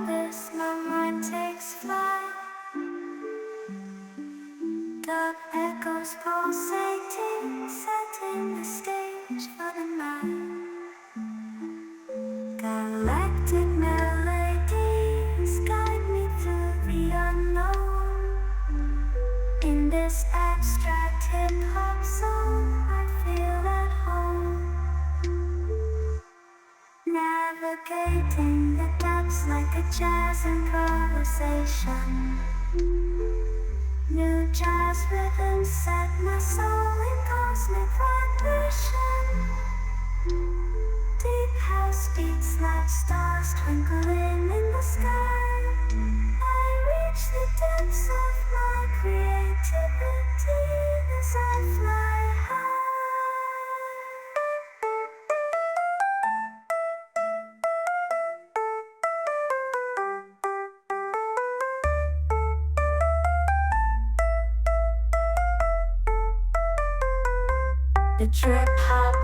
this, my mind takes flight. The echoes pulsating, setting the stage for the night. Galactic melodies guide me through the unknown. In this abstract hip-hop song, I feel at home. Navigating the depths like a jazz improvisation. New jazz rhythms set my soul in cosmic vibration. Deep house beats like stars twinkling in the sky. I reach the depths of my creativity as I fly high. The trip hop